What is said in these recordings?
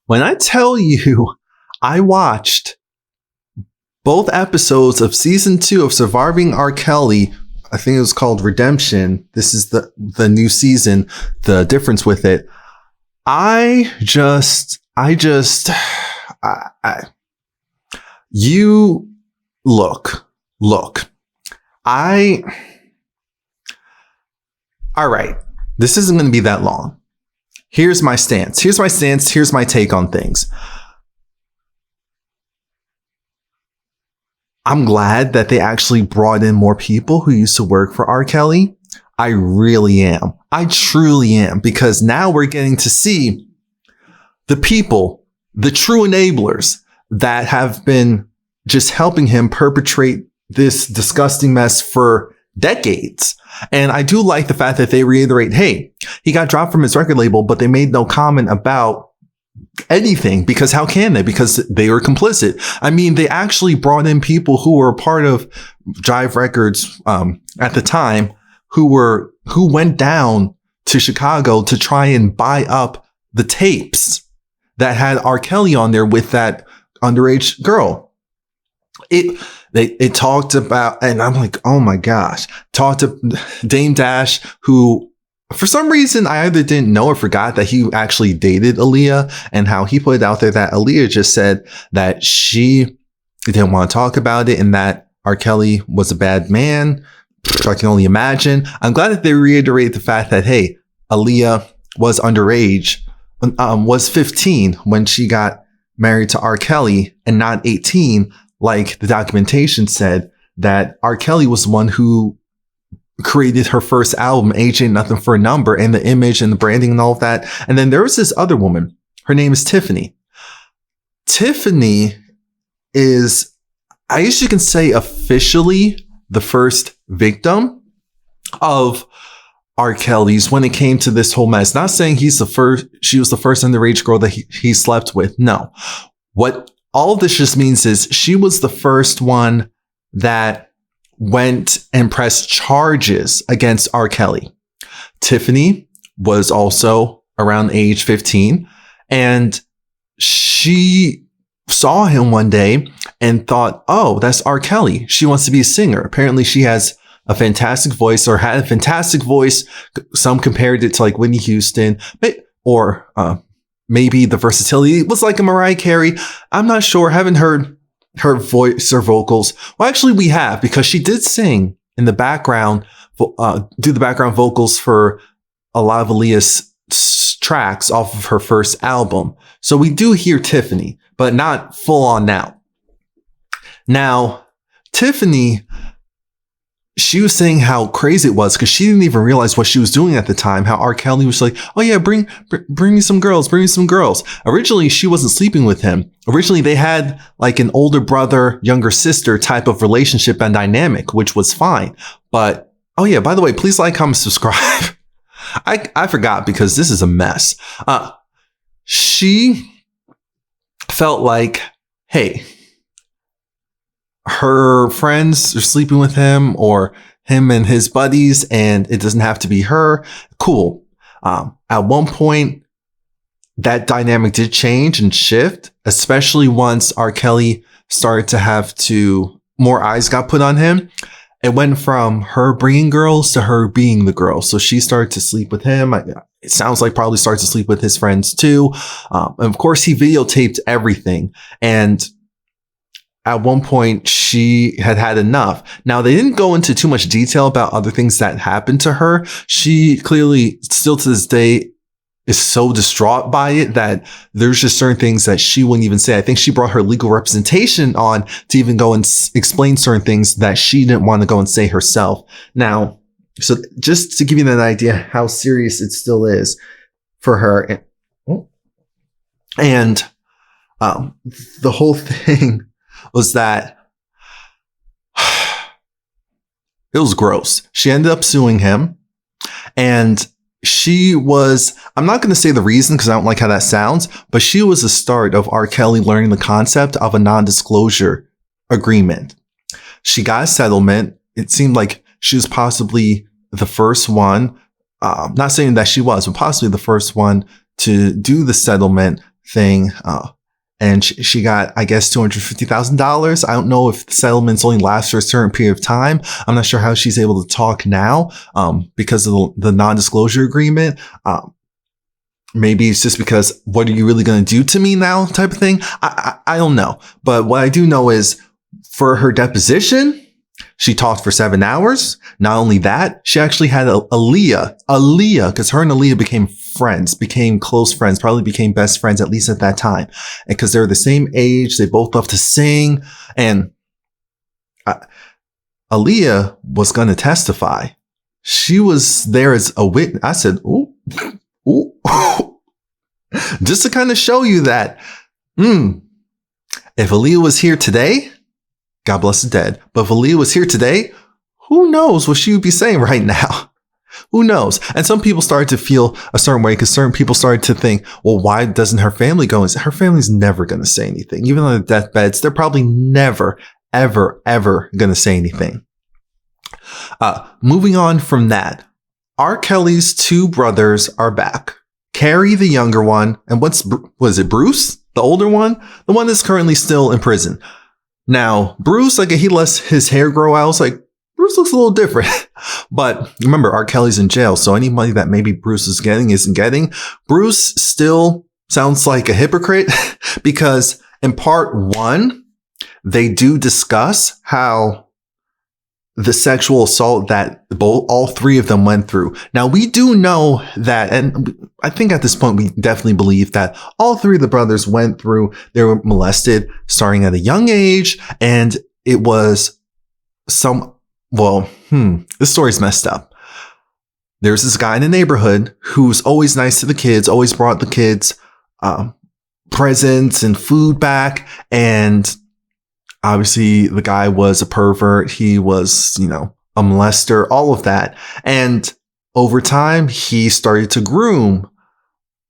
When I tell you, I watched both episodes of season 2 of Surviving R. Kelly. I think it was called Redemption. This is the new season. The difference with it. You look. All right. This isn't going to be that long. Here's my stance. Here's my take on things. I'm glad that they actually brought in more people who used to work for R. Kelly. I really am. I truly am, because now we're getting to see the people, the true enablers that have been just helping him perpetrate this disgusting mess for decades. And I do like the fact that they reiterate, hey, he got dropped from his record label, but they made no comment about anything, because how can they? Because they were complicit. I mean, they actually brought in people who were a part of Jive Records at the time, who went down to Chicago to try and buy up the tapes that had R. Kelly on there with that underage girl. It talked about, and I'm like, oh my gosh, talked to Dame Dash, who for some reason I either didn't know or forgot that he actually dated Aaliyah, and how he put it out there that Aaliyah just said that she didn't want to talk about it and that R. Kelly was a bad man. I can only imagine. I'm glad that they reiterate the fact that, hey, Aaliyah was underage, was 15 when she got married to R. Kelly and not 18, like the documentation said, that R. Kelly was the one who created her first album, Age Ain't Nothing for a Number, and the image and the branding and all of that. And then there was this other woman. Her name is Tiffany. Tiffany is, I guess you can say, officially the first victim of R. Kelly's when it came to this whole mess. Not saying she was the first underage girl that he slept with. No. What all this just means is she was the first one that went and pressed charges against R. Kelly. Tiffany was also around age 15, and she saw him one day and thought, oh, that's R. Kelly. She wants to be a singer. Apparently she has a fantastic voice, or had a fantastic voice. Some compared it to like Whitney Houston, or maybe the versatility was like a Mariah Carey. I'm not sure. Haven't heard her voice or vocals. Well, actually we have, because she did sing in the background, do the background vocals for a lot of Aaliyah's tracks off of her first album. So we do hear Tiffany, but not full on now. Now, Tiffany, she was saying how crazy it was because she didn't even realize what she was doing at the time. How R. Kelly was like, oh yeah, bring me some girls, bring me some girls. Originally, she wasn't sleeping with him. Originally, they had like an older brother, younger sister type of relationship and dynamic, which was fine. But, oh yeah, by the way, please like, comment, subscribe. I forgot because this is a mess. She felt like, hey, her friends are sleeping with him, or him and his buddies, and it doesn't have to be her. Cool. At one point, that dynamic did change and shift, especially once R. Kelly started to have more eyes got put on him. It went from her bringing girls to her being the girl. So she started to sleep with him. It sounds like probably started to sleep with his friends too. And of course, he videotaped everything. And at one point, she had enough. Now, they didn't go into too much detail about other things that happened to her. She clearly, still to this day, is so distraught by it that there's just certain things that she wouldn't even say. I think she brought her legal representation on to even go and explain certain things that she didn't want to go and say herself. Now, so just to give you an idea how serious it still is for her. And the whole thing was that it was gross. She ended up suing him, and she was, I'm not going to say the reason because I don't like how that sounds, but she was the start of R. Kelly learning the concept of a non-disclosure agreement. She got a settlement. It seemed like she was possibly the first one, not saying that she was, but possibly the first one to do the settlement thing. And she got, I guess, $250,000. I don't know if the settlements only last for a certain period of time. I'm not sure how she's able to talk now, because of the non-disclosure agreement. Maybe it's just because, what are you really going to do to me now type of thing? I don't know. But what I do know is, for her deposition, she talked for 7 hours. Not only that, she actually had Aaliyah, because her and Aaliyah became close friends, probably became best friends, at least at that time. And because they're the same age, they both love to sing. And Aaliyah was going to testify. She was there as a witness. I said, ooh, just to kind of show you that, if Aaliyah was here today, God bless the dead, but if Aaliyah was here today, who knows what she would be saying right now? Who knows? And some people started to feel a certain way, because certain people started to think, well, why doesn't her family go? Her family's never going to say anything. Even on their deathbeds, they're probably never, ever, ever going to say anything. Moving on from that, R. Kelly's 2 brothers are back. Carrie, the younger one, and was it Bruce? The older one? The one that's currently still in prison. Now, Bruce, he lets his hair grow out. I was like, Bruce looks a little different. But remember, R. Kelly's in jail, so any money that maybe Bruce is getting isn't getting. Bruce still sounds like a hypocrite, because in part 1, they do discuss how the sexual assault that all 3 of them went through. Now, we do know that, and I think at this point we definitely believe that all 3 of the brothers went through, they were molested starting at a young age, and it was this story's messed up. There's this guy in the neighborhood who's always nice to the kids, always brought the kids presents and food back, and obviously the guy was a pervert. He was, a molester, all of that. And over time, he started to groom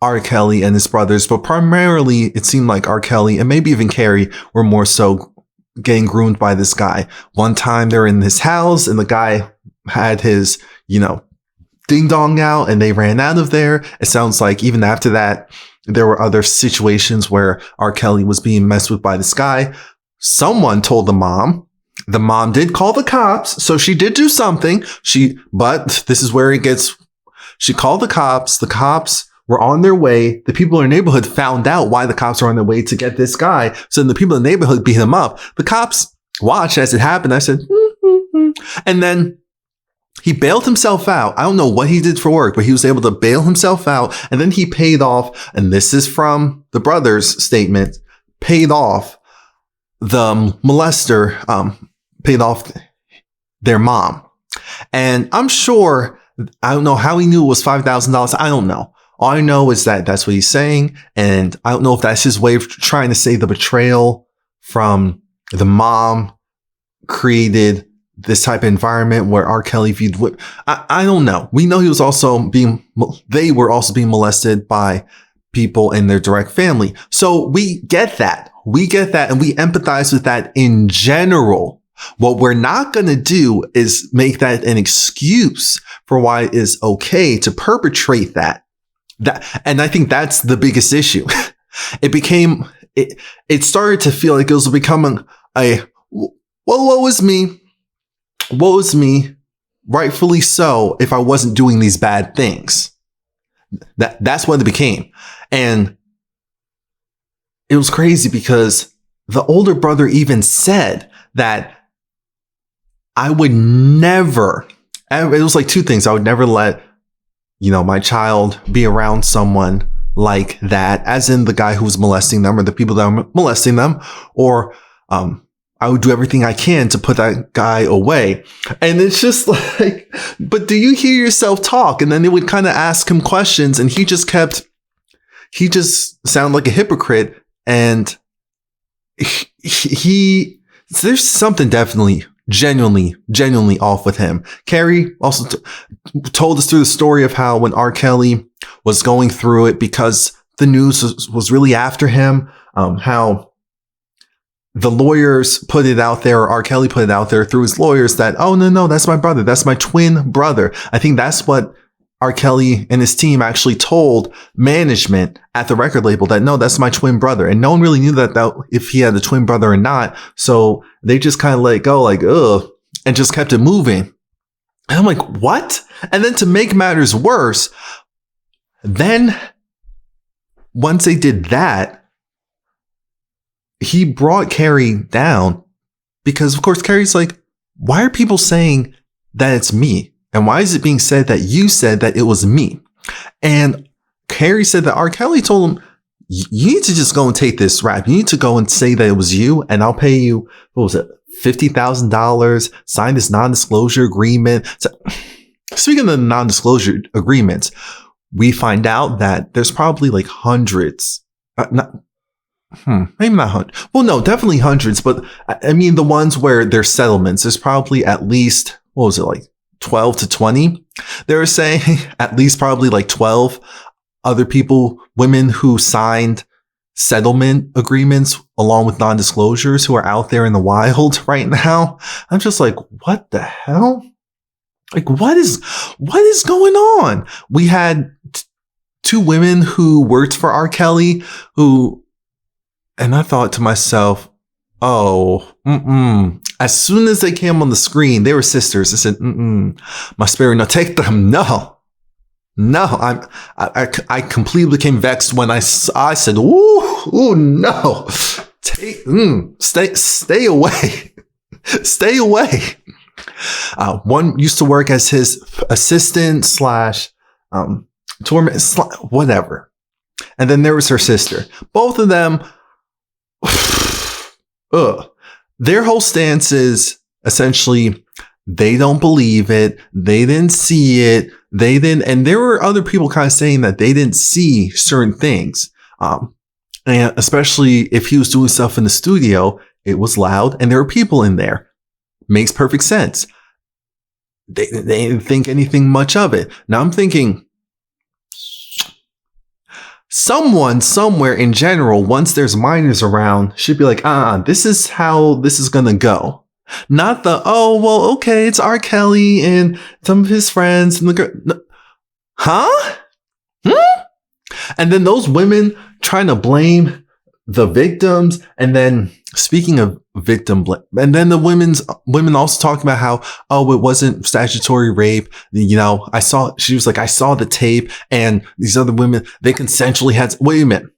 R. Kelly and his brothers, but primarily it seemed like R. Kelly and maybe even Carrie were more so getting groomed by this guy. One time they're in his house and the guy had his, ding dong out, and they ran out of there. It sounds like even after that, there were other situations where R. Kelly was being messed with by this guy. Someone told the mom. The mom did call the cops, so she did do something. But this is where it gets. She called the cops. The cops were on their way. The people in the neighborhood found out why the cops were on their way to get this guy. So then the people in the neighborhood beat him up. The cops watched as it happened. I said, and then he bailed himself out. I don't know what he did for work, but he was able to bail himself out. And then he paid off, and this is from the brothers' statement, paid off the molester, paid off their mom. And I'm sure, I don't know how he knew it was $5,000. I don't know. All I know is that that's what he's saying. And I don't know if that's his way of trying to say the betrayal from the mom created this type of environment where R. Kelly viewed. I don't know. We know they were also being molested by people in their direct family. So we get that. And we empathize with that in general. What we're not going to do is make that an excuse for why it is okay to perpetrate that. And I think that's the biggest issue. It started to feel like it was becoming what was me, rightfully so, if I wasn't doing these bad things. That's what it became. And it was crazy because the older brother even said that I would never, it was like 2 things. I would never let, my child be around someone like that, as in the guy who was molesting them or the people that were molesting them, or I would do everything I can to put that guy away. And it's just like, but do you hear yourself talk? And then they would kind of ask him questions, and he just sounded like a hypocrite. And there's something definitely, genuinely off with him. Carrie also told us through the story of how when R. Kelly was going through it, because the news was really after him, how the lawyers put it out there, or R. Kelly put it out there through his lawyers that, oh, no, that's my brother. That's my twin brother. I think that's what R. Kelly and his team actually told management at the record label that, no, that's my twin brother. And no one really knew that if he had a twin brother or not. So they just kind of let it go like, ugh, and just kept it moving. And I'm like, what? And then to make matters worse, then once they did that, he brought Carrie down because, of course, Carrie's like, why are people saying that it's me? And why is it being said that you said that it was me? And Carrie said that R. Kelly told him, you need to just go and take this rap. You need to go and say that it was you, and I'll pay you, what was it, $50,000, sign this non-disclosure agreement. So, speaking of the non-disclosure agreements, we find out that there's probably like hundreds, maybe not hundreds. Well, no, definitely hundreds. But I mean, the ones where there's settlements, there's probably at least, what was it, like 12 to 20? They were saying at least probably like 12 other people, women who signed settlement agreements along with non-disclosures who are out there in the wild right now. I'm just like, what the hell? Like, what is going on? We had two women who worked for R. Kelly and I thought to myself, oh, as soon as they came on the screen, they were sisters. I said, my spirit, no, take them. No, I completely became vexed when I said, ooh, no, stay away, stay away. One used to work as his assistant / torment, whatever. And then there was her sister. Both of them, their whole stance is essentially they don't believe it. They didn't see it. And there were other people kind of saying that they didn't see certain things. And especially if he was doing stuff in the studio, it was loud and there were people in there. Makes perfect sense. They didn't think anything much of it. Now I'm thinking someone somewhere in general, once there's minors around, should be like, this is how this is going to go. Not the, oh, well, okay, it's R. Kelly and some of his friends and the girl. No. Huh? And then those women trying to blame the victims. And then speaking of victim blame, and then the women also talking about how, oh, it wasn't statutory rape. You know, she was like, I saw the tape and these other women, they consensually had, wait a minute.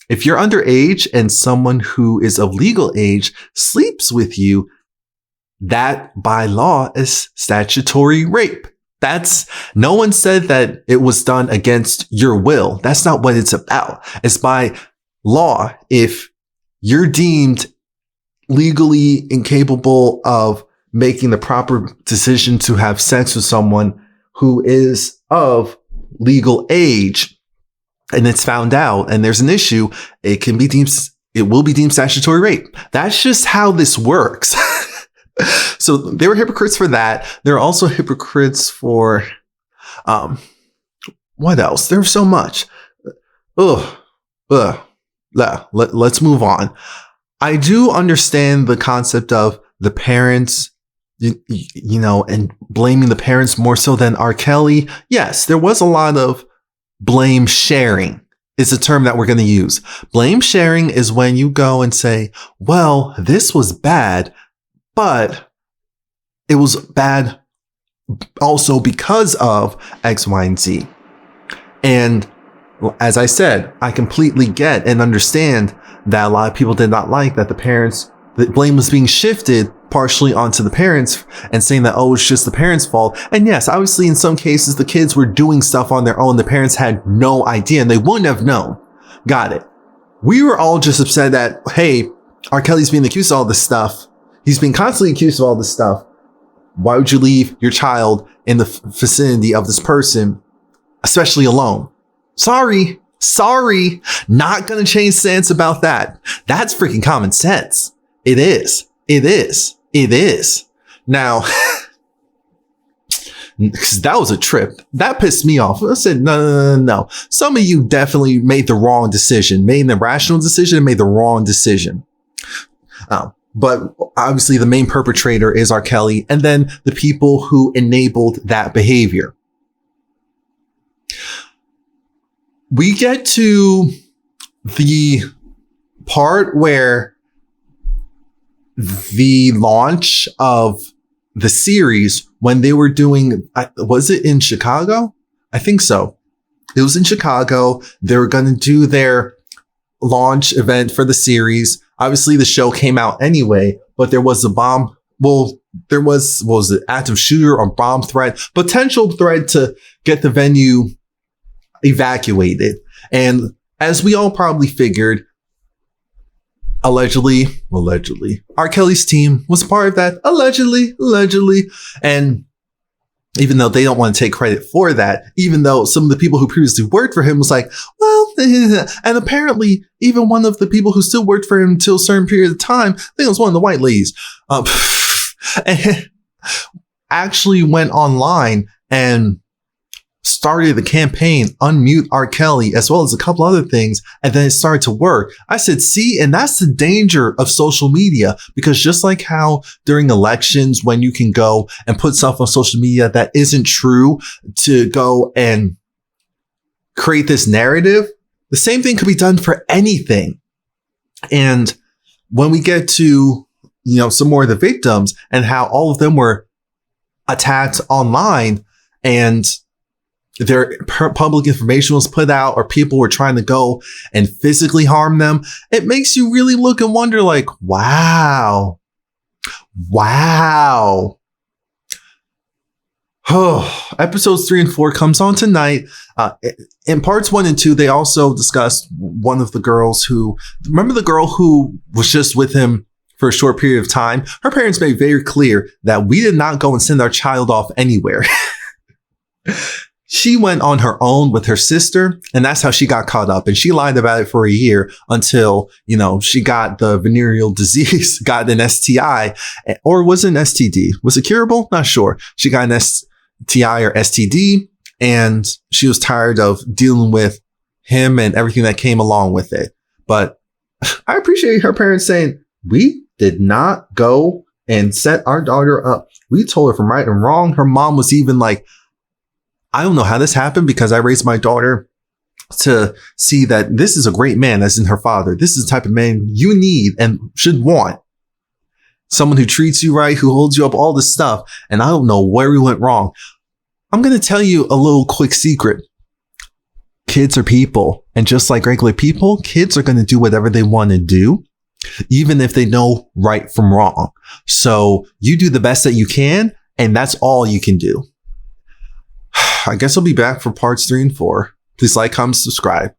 If you're underage and someone who is of legal age sleeps with you, that by law is statutory rape. No one said that it was done against your will. That's not what it's about. It's by law. If you're deemed legally incapable of making the proper decision to have sex with someone who is of legal age and it's found out and there's an issue, it will be deemed statutory rape. That's just how this works. So they were hypocrites for that. They're also hypocrites for, what else? There's so much. Let's move on. I do understand the concept of the parents, you know, and blaming the parents more so than R. Kelly. Yes, there was a lot of blame sharing is a term that we're going to use. Blame sharing is when you go and say, well, this was bad, but it was bad also because of X, Y, and Z. And as I said, I completely get and understand that a lot of people did not like that the blame was being shifted partially onto the parents and saying that, oh, it's just the parents' fault. And yes, obviously in some cases, the kids were doing stuff on their own. The parents had no idea and they wouldn't have known. Got it. We were all just upset that, hey, R. Kelly's being accused of all this stuff. He's being constantly accused of all this stuff. Why would you leave your child in the vicinity of this person, especially alone? Sorry. Not going to change stance about that. That's freaking common sense. It is. Now, because that was a trip. That pissed me off. I said, no. Some of you definitely made the wrong decision, made the rational decision and made the wrong decision. But obviously the main perpetrator is R. Kelly and then the people who enabled that behavior. We get to the part where the launch of the series, when they were doing, was it in Chicago? I think so. It was in Chicago. They were going to do their launch event for the series. Obviously, the show came out anyway, but there was a bomb. Well, there was, what was it, active shooter or bomb threat, potential threat to get the venue evacuated. And as we all probably figured, allegedly, R. Kelly's team was part of that. Allegedly. And even though they don't want to take credit for that, even though some of the people who previously worked for him was like, well, and apparently even one of the people who still worked for him until a certain period of time, I think it was one of the white ladies, and actually went online and started the campaign, unmute R. Kelly, as well as a couple other things, and then it started to work. I said, see, and that's the danger of social media, because just like how during elections, when you can go and put stuff on social media that isn't true to go and create this narrative, the same thing could be done for anything. And when we get to, some more of the victims and how all of them were attacked online and their public information was put out, or people were trying to go and physically harm them, it makes you really look and wonder like, wow. Oh, episodes 3 and 4 comes on tonight. In parts 1 and 2, they also discussed one of the girls who, remember the girl who was just with him for a short period of time? Her parents made very clear that we did not go and send our child off anywhere. She went on her own with her sister, and that's how she got caught up. And she lied about it for a year until, she got the venereal disease, got an STI, or was it an STD? Was it curable? Not sure. She got an STI or STD, and she was tired of dealing with him and everything that came along with it. But I appreciate her parents saying, we did not go and set our daughter up. We told her from right and wrong. Her mom was even like, I don't know how this happened, because I raised my daughter to see that this is a great man, as in her father. This is the type of man you need and should want. Someone who treats you right, who holds you up, all this stuff. And I don't know where we went wrong. I'm going to tell you a little quick secret. Kids are people. And just like regular people, kids are going to do whatever they want to do, even if they know right from wrong. So you do the best that you can, and that's all you can do. I guess I'll be back for parts 3 and 4. Please like, comment, subscribe.